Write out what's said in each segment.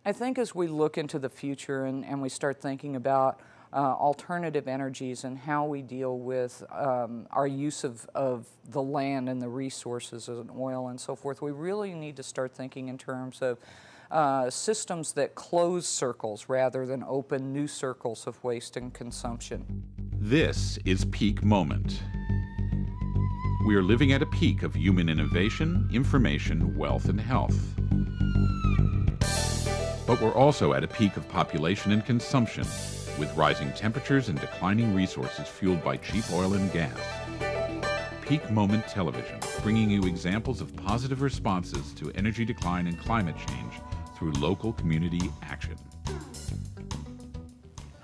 I think as we look into the future and we start thinking about alternative energies and how we deal with our use of the land and the resources and oil and so forth, we really need to start thinking in terms of systems that close circles rather than open new circles of waste and consumption. This is Peak Moment. We are living at a peak of human innovation, information, wealth, and health. But we're also at a peak of population and consumption, with rising temperatures and declining resources fueled by cheap oil and gas. Peak Moment Television, bringing you examples of positive responses to energy decline and climate change through local community action.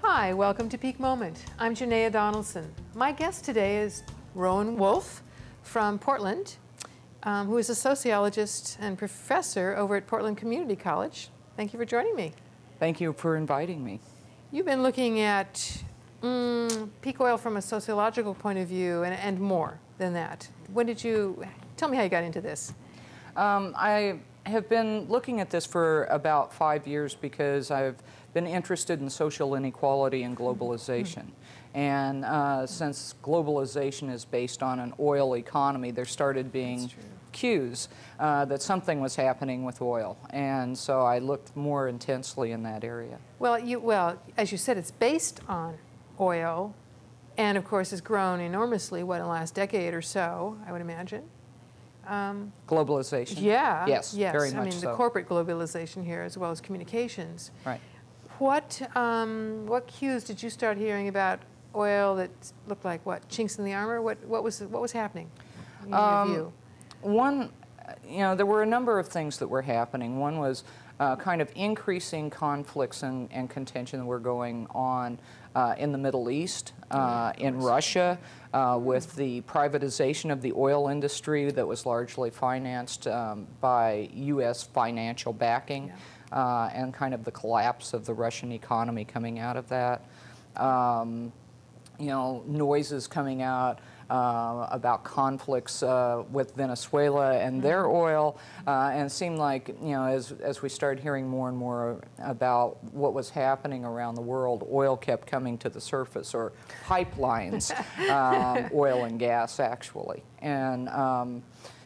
Hi, welcome to Peak Moment. I'm Janaea Donaldson. My guest today is Rowan Wolf from Portland, who is a sociologist and professor over at Portland Community College. Thank you for joining me. Thank you for inviting me. You've been looking at peak oil from a sociological point of view and more than that. Tell me how you got into this. I have been looking at this for about 5 years because I've been interested in social inequality and globalization. And since globalization is based on an oil economy, there started being cues that something was happening with oil. And so I looked more intensely in that area. Well, as you said, it's based on oil and, of course, has grown enormously, in the last decade or so, I would imagine. Globalization? Yeah. Yes, very much so. so. The corporate globalization here as well as communications. Right. What cues did you start hearing about oil that looked like chinks in the armor? What was happening in your view? There were a number of things that were happening. One was kind of increasing conflicts and contention that were going on in the Middle East, in Russia, with the privatization of the oil industry that was largely financed by U.S. financial backing, and kind of the collapse of the Russian economy coming out of that. Noises coming out about conflicts with Venezuela and their oil, and it seemed like, as we started hearing more and more about what was happening around the world, oil kept coming to the surface, or pipelines, oil and gas actually. And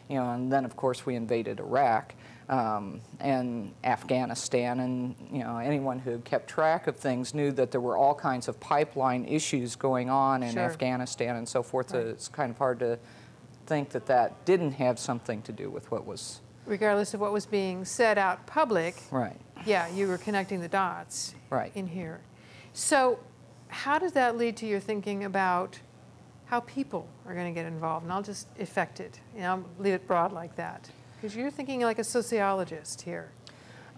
then of course we invaded Iraq. And Afghanistan, and anyone who kept track of things knew that there were all kinds of pipeline issues going on in Afghanistan and so forth. Right. It's kind of hard to think that didn't have something to do with what was... Regardless of what was being said out public. Right. Yeah, you were connecting the dots in here. So how does that lead to your thinking about how people are going to get involved? And I'll just effect it. I'll leave it broad like that. Because you're thinking like a sociologist here.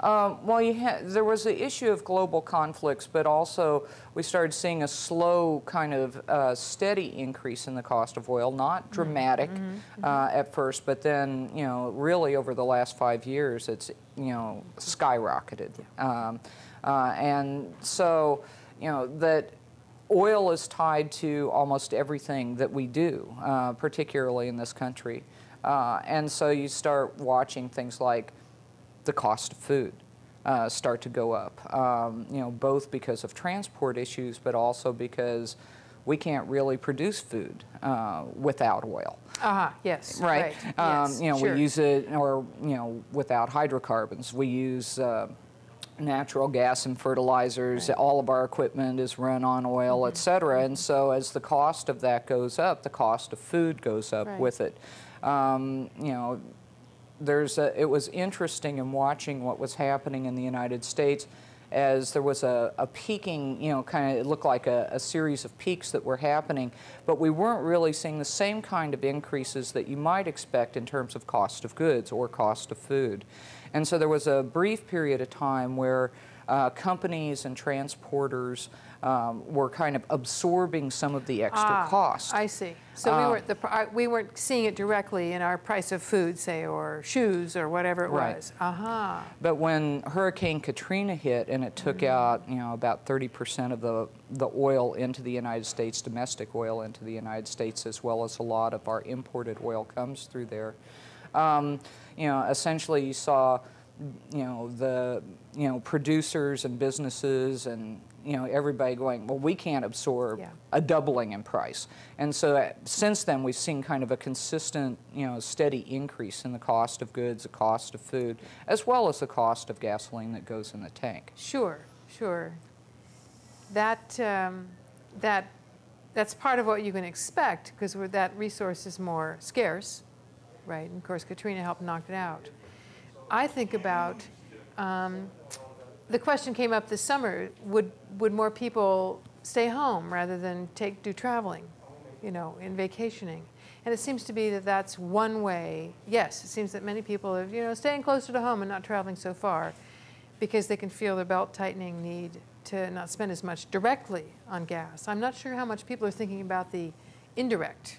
There was the issue of global conflicts, but also we started seeing a slow kind of steady increase in the cost of oil, not dramatic at first, but then, really over the last 5 years, it's, skyrocketed. And so, that oil is tied to almost everything that we do, particularly in this country. And so you start watching things like the cost of food start to go up, both because of transport issues, but also because we can't really produce food without oil. Yes. Right. Yes, we use it, or without hydrocarbons. We use natural gas and fertilizers. Right. All of our equipment is run on oil, et cetera. And so as the cost of that goes up, the cost of food goes up with it. It was interesting in watching what was happening in the United States, as there was a peaking, it looked like a series of peaks that were happening, but we weren't really seeing the same kind of increases that you might expect in terms of cost of goods or cost of food. And so there was a brief period of time where companies and transporters were kind of absorbing some of the extra cost. I see. So we weren't seeing it directly in our price of food, say, or shoes, or whatever it was. But when Hurricane Katrina hit and it took out, about 30% of the oil into the United States, domestic oil into the United States, as well as a lot of our imported oil comes through there. Essentially you saw the producers and businesses and everybody going, well, we can't absorb a doubling in price. And so since then, we've seen kind of a consistent, steady increase in the cost of goods, the cost of food, as well as the cost of gasoline that goes in the tank. Sure, sure. That's part of what you can expect, because that resource is more scarce, right? And of course, Katrina helped knock it out. I think about, the question came up this summer, would more people stay home rather than do traveling, in vacationing? And it seems to be that that's one way. Yes, it seems that many people are, staying closer to home and not traveling so far because they can feel their belt-tightening need to not spend as much directly on gas. I'm not sure how much people are thinking about the indirect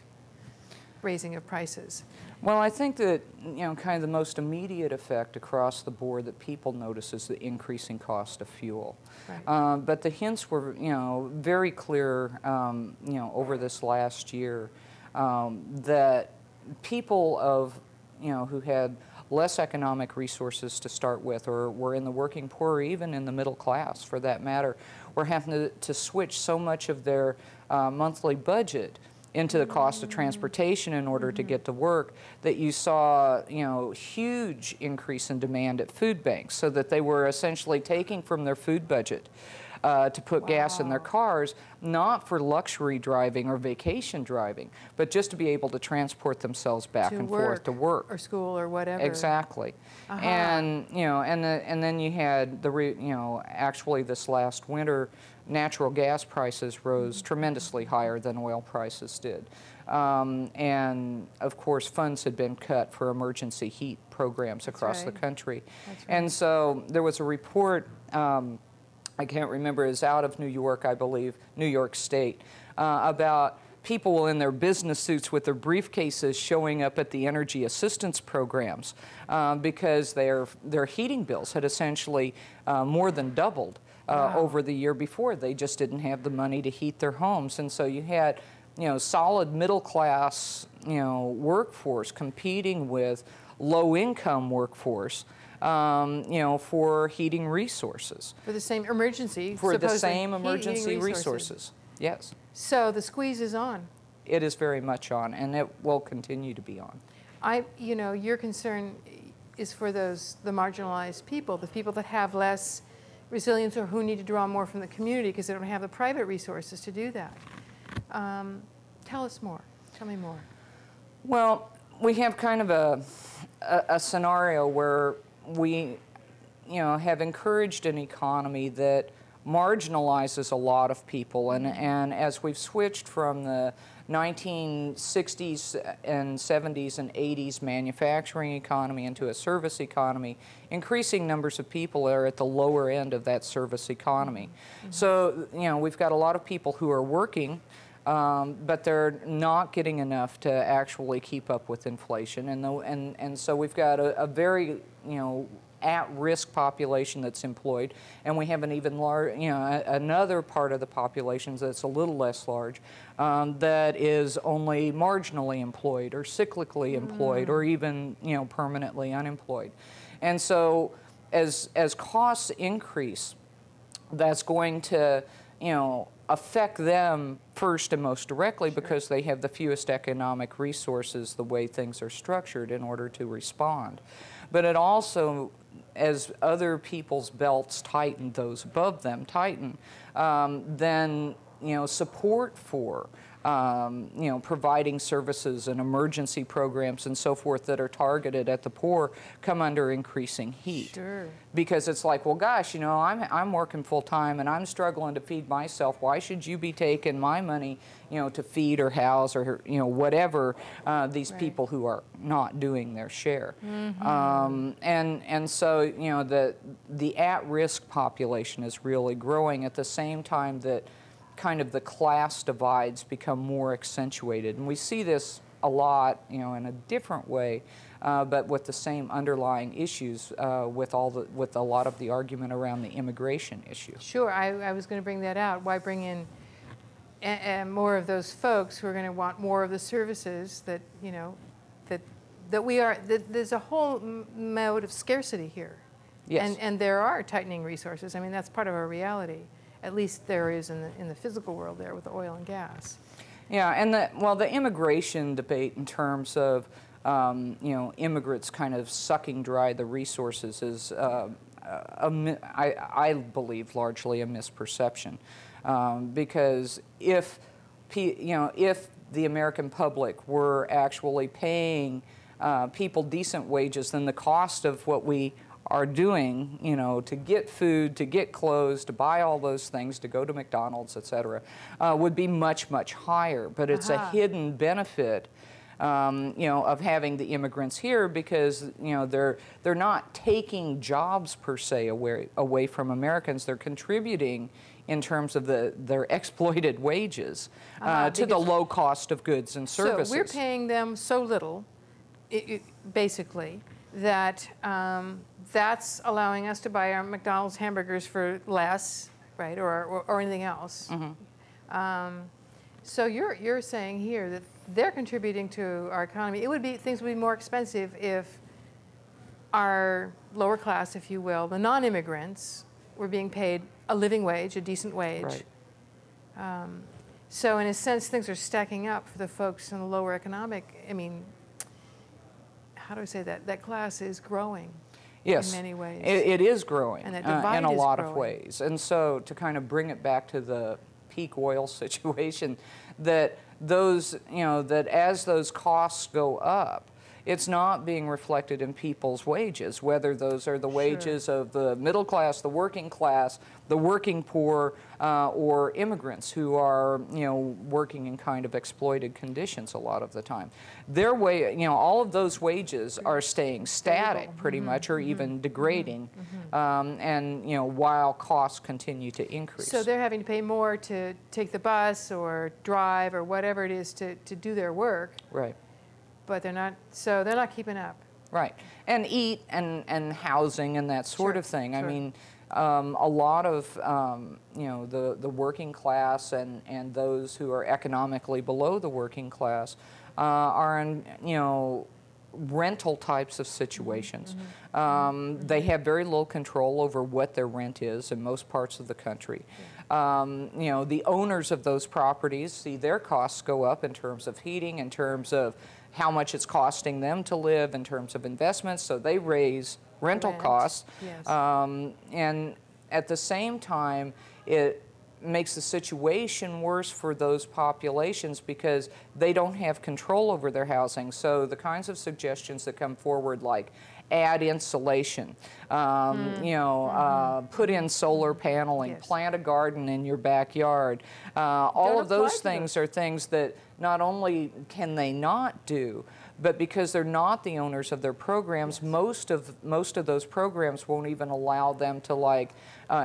raising of prices. Well, I think that, kind of the most immediate effect across the board that people notice is the increasing cost of fuel. Right. But the hints were, very clear, over this last year that people who had less economic resources to start with, or were in the working poor, or even in the middle class for that matter, were having to switch so much of their monthly budget into the cost of transportation in order to get to work, that you saw, huge increase in demand at food banks, so that they were essentially taking from their food budget to put gas in their cars, not for luxury driving or vacation driving, but just to be able to transport themselves back and forth to work or school or whatever. Exactly. And and then you had actually this last winter, natural gas prices rose tremendously higher than oil prices did. And of course, funds had been cut for emergency heat programs across the country. That's right. And so there was a report, I can't remember, it's out of New York, I believe, New York State, about people in their business suits with their briefcases showing up at the energy assistance programs because their heating bills had essentially more than doubled over the year before. They just didn't have the money to heat their homes. And so you had, solid middle class, workforce competing with low-income workforce, for heating resources. For the same emergency. For the same emergency resources. Yes. So the squeeze is on. It is very much on, and it will continue to be on. Your concern is for the marginalized people, the people that have less resilience or who need to draw more from the community because they don't have the private resources to do that. Tell us more. Tell me more. Well, we have kind of a scenario where we, have encouraged an economy that marginalizes a lot of people, and as we've switched from the 1960s and 70s and 80s manufacturing economy into a service economy, increasing numbers of people are at the lower end of that service economy. So, we've got a lot of people who are working, but they're not getting enough to actually keep up with inflation, and so we've got a very, at-risk population that's employed, and we have an even large, another part of the population that's a little less large that is only marginally employed or cyclically employed or even, permanently unemployed. And so as costs increase, that's going to, affect them first and most directly because they have the fewest economic resources the way things are structured in order to respond. But it also, as other people's belts tighten, those above them tighten, then support for providing services and emergency programs and so forth that are targeted at the poor come under increasing heat. Sure. Because it's like, well, gosh, I'm working full time and I'm struggling to feed myself. Why should you be taking my money, to feed or house or whatever these people who are not doing their share? And so the at-risk population is really growing at the same time that kind of the class divides become more accentuated. And we see this a lot, in a different way, but with the same underlying issues with a lot of the argument around the immigration issue. Sure, I was going to bring that out. Why bring in more of those folks who are going to want more of the services that, that there's a whole mode of scarcity here. Yes. And there are tightening resources. I mean, that's part of our reality. At least there is in the physical world there with the oil and gas. Yeah, and the immigration debate in terms of immigrants kind of sucking dry the resources is, I believe, largely a misperception, because if the American public were actually paying people decent wages, then the cost of what we are doing, to get food, to get clothes, to buy all those things, to go to McDonald's, et cetera, would be much, much higher. But it's a hidden benefit, of having the immigrants here, because, they're not taking jobs per se away from Americans. They're contributing in terms of their exploited wages to the low cost of goods and services. So we're paying them so little, basically, that that's allowing us to buy our McDonald's hamburgers for less, right, or anything else. So you're saying here that they're contributing to our economy. Things would be more expensive if our lower class, if you will, the non-immigrants, were being paid a living wage, a decent wage. Right. So in a sense, things are stacking up for the folks in the lower economic. I mean, how do I say that? That class is growing. Yes, in many ways. It is growing and that divide in a is lot growing. of ways. And so to kind of bring it back to the peak oil situation, that that as those costs go up, it's not being reflected in people's wages, whether those are the wages of the middle class, the working poor, or immigrants who are, working in kind of exploited conditions a lot of the time. Their all of those wages are staying static pretty much, or even degrading, and, while costs continue to increase. So they're having to pay more to take the bus or drive or whatever it is to do their work. Right. But they're not keeping up. Right, and eat and housing and that sort of thing. Sure. I mean, a lot of the working class and those who are economically below the working class are in rental types of situations. They have very low control over what their rent is in most parts of the country. The owners of those properties see their costs go up in terms of heating, in terms of how much it's costing them to live, in terms of investments, so they raise rental costs. Yes. And at the same time, it makes the situation worse for those populations because they don't have control over their housing. So the kinds of suggestions that come forward, like add insulation, put in solar paneling, plant a garden in your backyard, all of those things are things that not only can they not do, but because they're not the owners of their programs, most of those programs won't even allow them to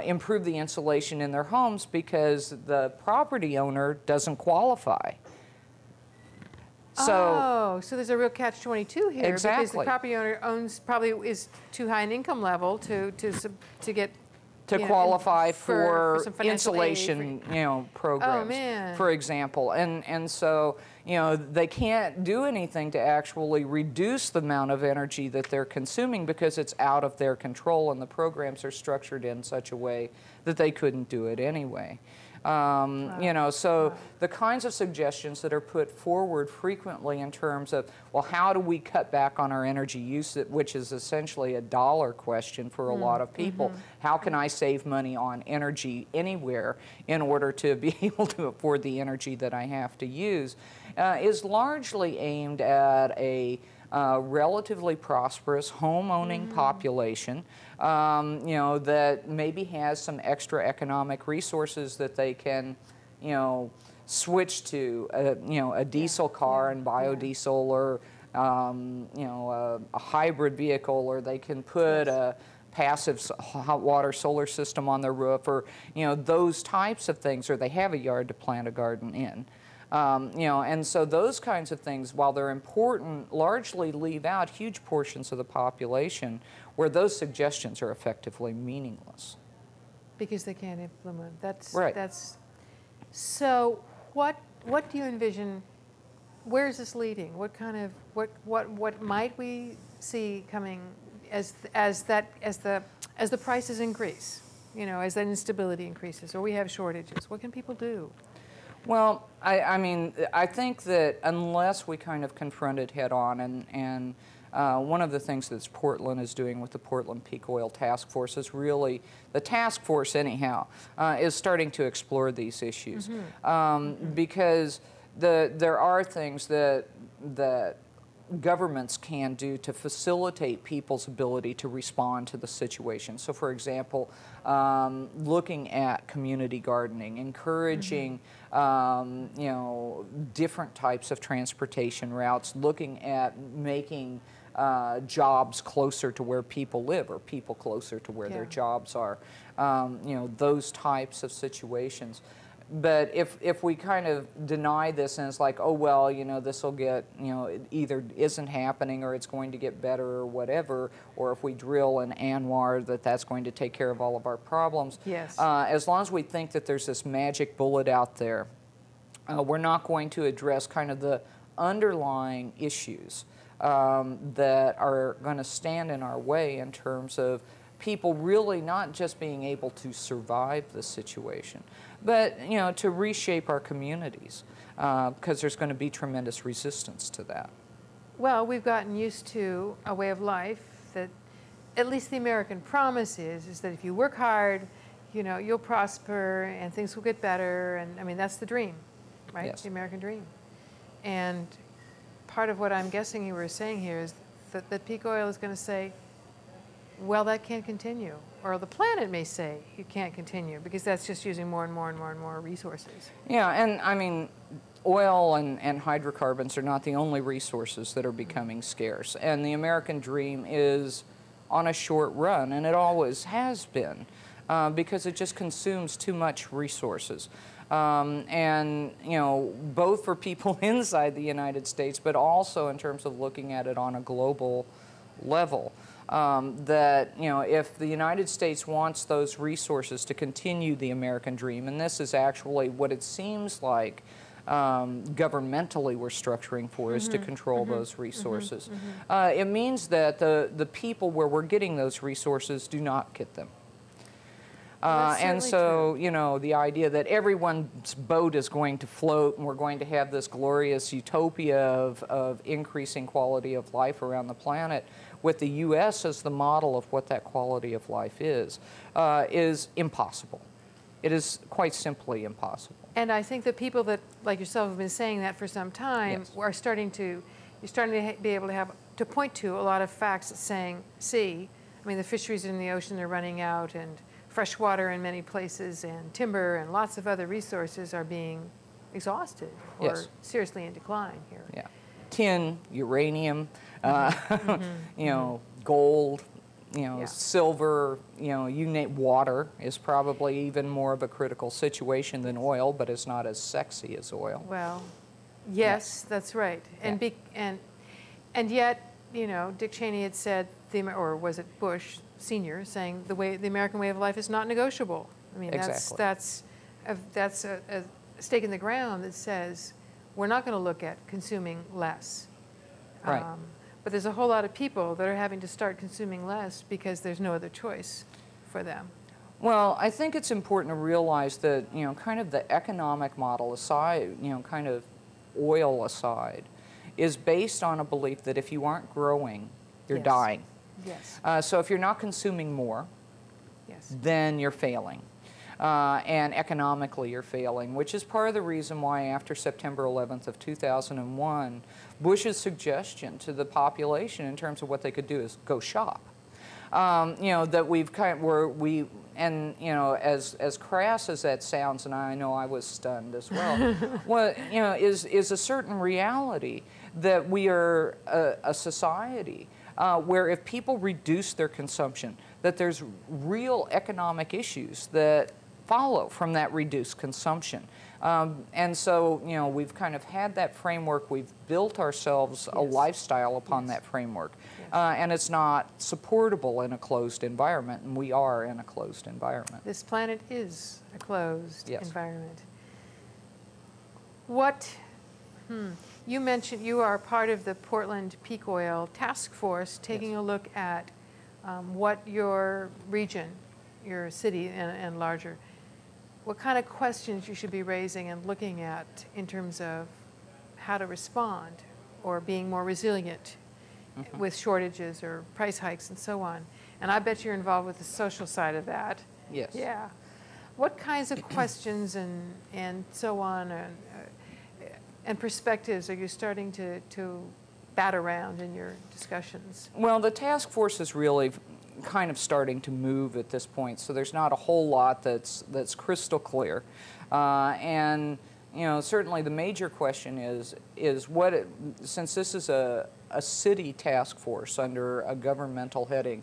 improve the insulation in their homes because the property owner doesn't qualify. So there's a real catch-22 here. Exactly. Because the property owner probably is too high an income level to get qualify for some insulation, programs, for example, and so they can't do anything to actually reduce the amount of energy that they're consuming because it's out of their control, and the programs are structured in such a way that they couldn't do it anyway. The kinds of suggestions that are put forward frequently in terms of, well, how do we cut back on our energy use, which is essentially a dollar question for a lot of people. How can I save money on energy anywhere in order to be able to afford the energy that I have to use, is largely aimed at a relatively prosperous home-owning population, that maybe has some extra economic resources that they can, switch to, a diesel car and biodiesel, or, a hybrid vehicle, or they can put a passive hot water solar system on their roof, or, those types of things, or they have a yard to plant a garden in. And so those kinds of things, while they're important, largely leave out huge portions of the population where those suggestions are effectively meaningless. Because they can't implement. That's right. So what do you envision? Where is this leading? What kind of what might we see coming as the as the prices increase, you know, as that instability increases, or we have shortages, what can people do? Well, I mean, I think that unless we kind of confront it head on, and one of the things that Portland is doing with the Portland Peak Oil Task Force is really, the task force anyhow, is starting to explore these issues. Because there are things that governments can do to facilitate people's ability to respond to the situation. So for example, looking at community gardening, encouraging you know, different types of transportation routes, looking at making jobs closer to where people live, or people closer to where their jobs are, you know, those types of situations. But if we kind of deny this and it's like, oh, well, you know, this will get, you know, it either isn't happening or it's going to get better or whatever, or if we drill an Anwar that's going to take care of all of our problems. Yes. As long as we think that there's this magic bullet out there, we're not going to address kind of the underlying issues that are going to stand in our way in terms of people really not just being able to survive the situation, but, you know, to reshape our communities, because there's going to be tremendous resistance to that. Well, we've gotten used to a way of life that, at least the American promise is that if you work hard, you know, you'll prosper and things will get better, and I mean, that's the dream, right? Yes. The American dream. And part of what I'm guessing you were saying here is that peak oil is going to say, well, that can't continue. Or the planet may say you can't continue because that's just using more and more and more and more resources. Yeah, and I mean, oil and hydrocarbons are not the only resources that are becoming scarce. And the American dream is on a short run, and it always has been, because it just consumes too much resources. And, you know, both for people inside the United States, but also in terms of looking at it on a global level. That, you know, if the United States wants those resources to continue the American dream, and this is actually what it seems like governmentally we're structuring for, is to control those resources. It means that the people where we're getting those resources do not get them. And so, you know, the idea that everyone's boat is going to float and we're going to have this glorious utopia of increasing quality of life around the planet, with the U.S. as the model of what that quality of life is impossible. It is quite simply impossible. And I think that people that, like yourself, have been saying that for some time, are starting to, you're starting to be able to point to a lot of facts that saying, see, I mean, the fisheries in the ocean are running out, and fresh water in many places, and timber and lots of other resources are being exhausted or seriously in decline here. Yeah. Tin, uranium, you know, gold, you know, silver, you know, you name, water is probably even more of a critical situation than oil, but it's not as sexy as oil. Well, yes, that's right. And and yet, you know, Dick Cheney had said, or was it Bush Sr. saying the American way of life is not negotiable. I mean, that's a stake in the ground that says we're not going to look at consuming less. Right. But there's a whole lot of people that are having to start consuming less because there's no other choice for them. Well, I think it's important to realize that, you know, kind of the economic model aside, you know, kind of oil aside, is based on a belief that if you aren't growing, you're dying. Yes. So if you're not consuming more, then you're failing. And economically you're failing, which is part of the reason why after September 11th of 2001, Bush's suggestion to the population in terms of what they could do is go shop. You know, that we've kind of, and you know, as crass as that sounds, and I know I was stunned as well, well, you know, is a certain reality that we are a society where if people reduce their consumption, that there's real economic issues that follow from that reduced consumption. And so, you know, we've kind of had that framework, we've built ourselves a lifestyle upon that framework, and it's not supportable in a closed environment, and we are in a closed environment. This planet is a closed environment. What, you mentioned you are part of the Portland Peak Oil Task Force taking a look at what your region, your city and larger, what kind of questions you should be raising and looking at in terms of how to respond or being more resilient with shortages or price hikes and so on. And I bet you're involved with the social side of that. Yes. Yeah. What kinds of questions and so on and perspectives are you starting to bat around in your discussions? Well, the task force is really kind of starting to move at this point, so there's not a whole lot that's crystal clear. And you know, certainly the major question is what since this is a city task force under a governmental heading,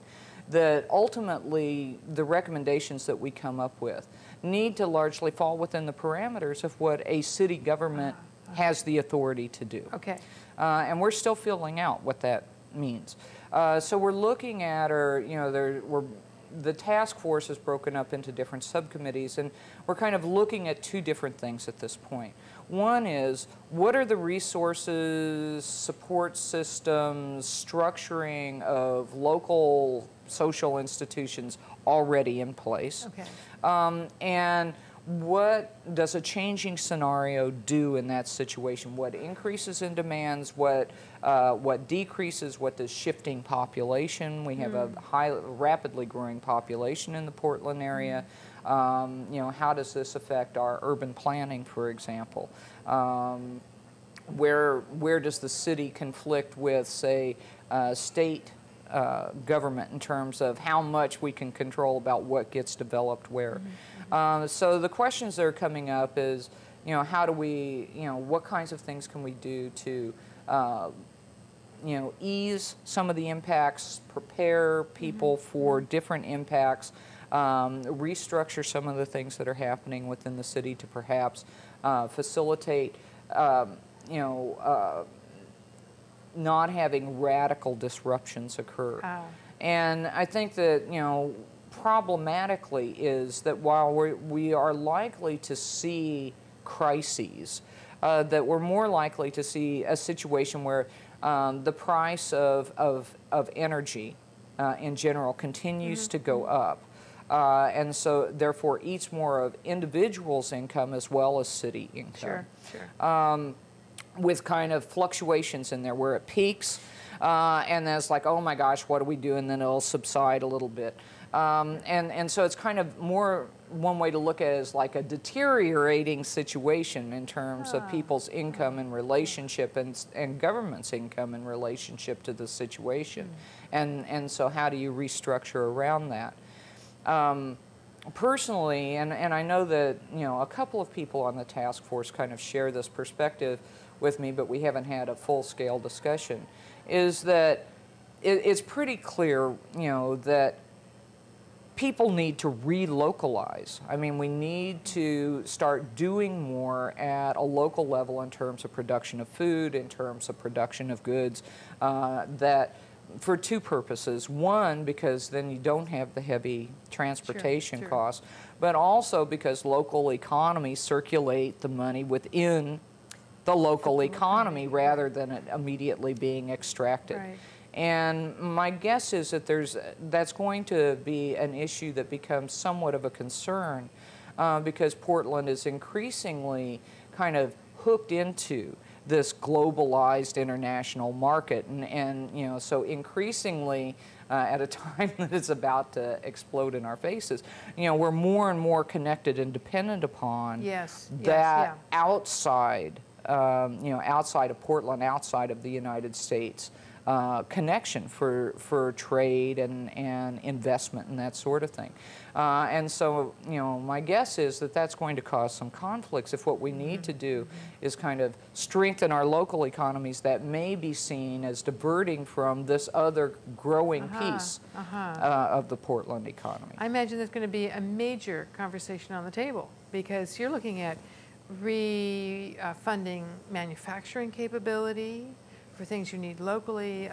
that ultimately the recommendations that we come up with need to largely fall within the parameters of what a city government has the authority to do. Okay. And we're still filling out what that means. So we're looking at, the task force is broken up into different subcommittees, and we're kind of looking at two different things at this point. One is, what are the resources, support systems, structuring of local social institutions already in place? Okay. And what does a changing scenario do in that situation? What increases in demands? What decreases? What does shifting population? We have a rapidly growing population in the Portland area. You know, how does this affect our urban planning, for example? Where does the city conflict with, say, state government in terms of how much we can control about what gets developed where? So the questions that are coming up is, you know, how do we, you know, what kinds of things can we do to, you know, ease some of the impacts, prepare people for different impacts, restructure some of the things that are happening within the city to perhaps facilitate, you know, not having radical disruptions occur. And I think that, you know, problematically is that while we are likely to see crises, that we're more likely to see a situation where the price of energy in general continues to go up. And so therefore eats more of individuals' income as well as city income. Sure. With kind of fluctuations in there where it peaks and then it's like, oh my gosh, what do we do? And then it'll subside a little bit. And so it's kind of more, one way to look at it is like a deteriorating situation in terms of people's income in relationship and government's income in relationship to the situation. And so how do you restructure around that? Personally, and I know that, you know, a couple of people on the task force kind of share this perspective with me, but we haven't had a full-scale discussion, is that it's pretty clear, you know, that people need to relocalize. I mean, we need to start doing more at a local level in terms of production of food, in terms of production of goods, that for two purposes. One, because then you don't have the heavy transportation costs, but also because local economies circulate the money within the local economy rather than it immediately being extracted. Right. And my guess is that that's going to be an issue that becomes somewhat of a concern because Portland is increasingly kind of hooked into this globalized international market. And you know, so increasingly at a time that it's about to explode in our faces, you know, we're more and more connected and dependent upon that outside, you know, outside of Portland, outside of the United States, connection for trade and investment and that sort of thing. And so, you know, my guess is that that's going to cause some conflicts if what we need to do is kind of strengthen our local economies that may be seen as diverting from this other growing piece of the Portland economy. I imagine there's going to be a major conversation on the table because you're looking at refunding manufacturing capability for things you need locally,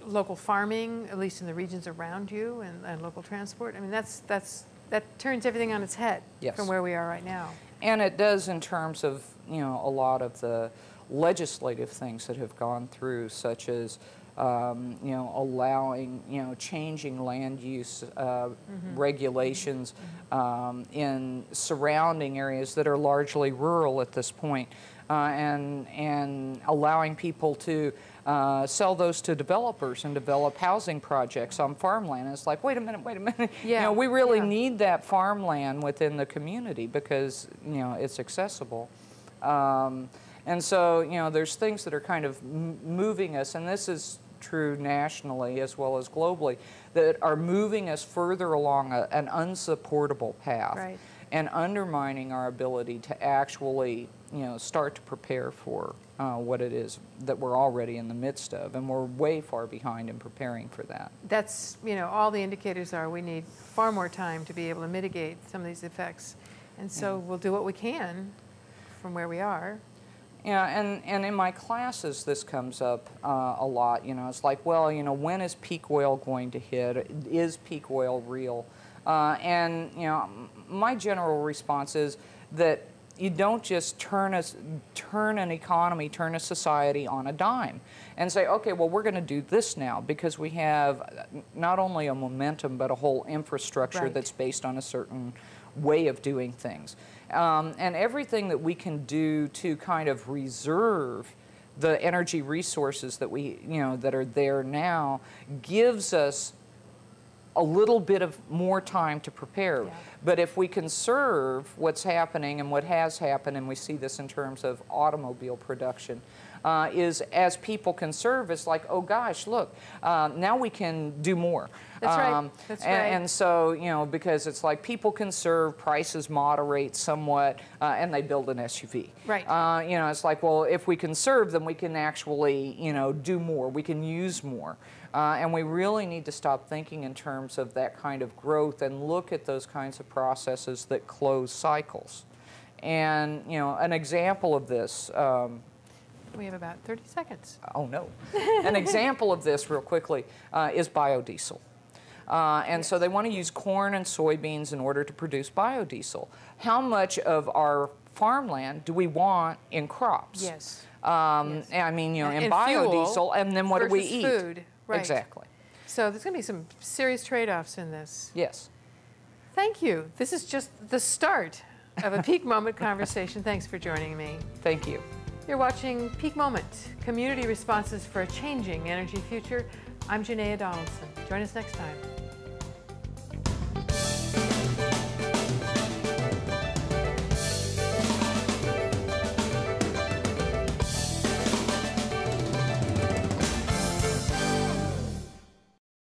local farming, at least in the regions around you, and local transport. I mean, that turns everything on its head from where we are right now. And it does in terms of, you know, a lot of the legislative things that have gone through, such as allowing, changing land use regulations in surrounding areas that are largely rural at this point, and allowing people to sell those to developers and develop housing projects on farmland. It's like, wait a minute. Yeah. We really need that farmland within the community because, it's accessible. And so, there's things that are kind of moving us, and this is true nationally as well as globally, that are moving us further along an unsupportable path, right, and undermining our ability to actually, start to prepare for what it is that we're already in the midst of, and we're way far behind in preparing for that. That's, all the indicators are we need far more time to be able to mitigate some of these effects. And so we'll do what we can from where we are. Yeah, and in my classes this comes up a lot. It's like, well, when is peak oil going to hit? Is peak oil real? And my general response is that you don't just turn an economy, turn a society on a dime and say, okay, well, we're going to do this now because we have not only a momentum but a whole infrastructure right, that's based on a certain way of doing things. And everything that we can do to kind of reserve the energy resources that that are there now gives us a little bit of more time to prepare. Yeah. But if we conserve what's happening and what has happened, and we see this in terms of automobile production, is as people conserve, it's like, oh gosh, look, now we can do more. That's right. That's right. And so, because it's like people conserve, prices moderate somewhat, and they build an SUV. Right. It's like, well, if we conserve, then we can actually, do more. We can use more. And we really need to stop thinking in terms of that kind of growth and look at those kinds of processes that close cycles. And, an example of this, we have about 30 seconds. Oh, no. An example of this, real quickly, is biodiesel. And yes, so they want to use corn and soybeans in order to produce biodiesel. How much of our farmland do we want in crops? Yes. Yes. I mean, in biodiesel, and then what do we eat? Food. Right. Exactly. So there's going to be some serious trade-offs in this. Yes. Thank you. This is just the start of a Peak Moment conversation. Thanks for joining me. Thank you. You're watching Peak Moment, Community Responses for a Changing Energy Future. I'm Janaea Donaldson. Join us next time.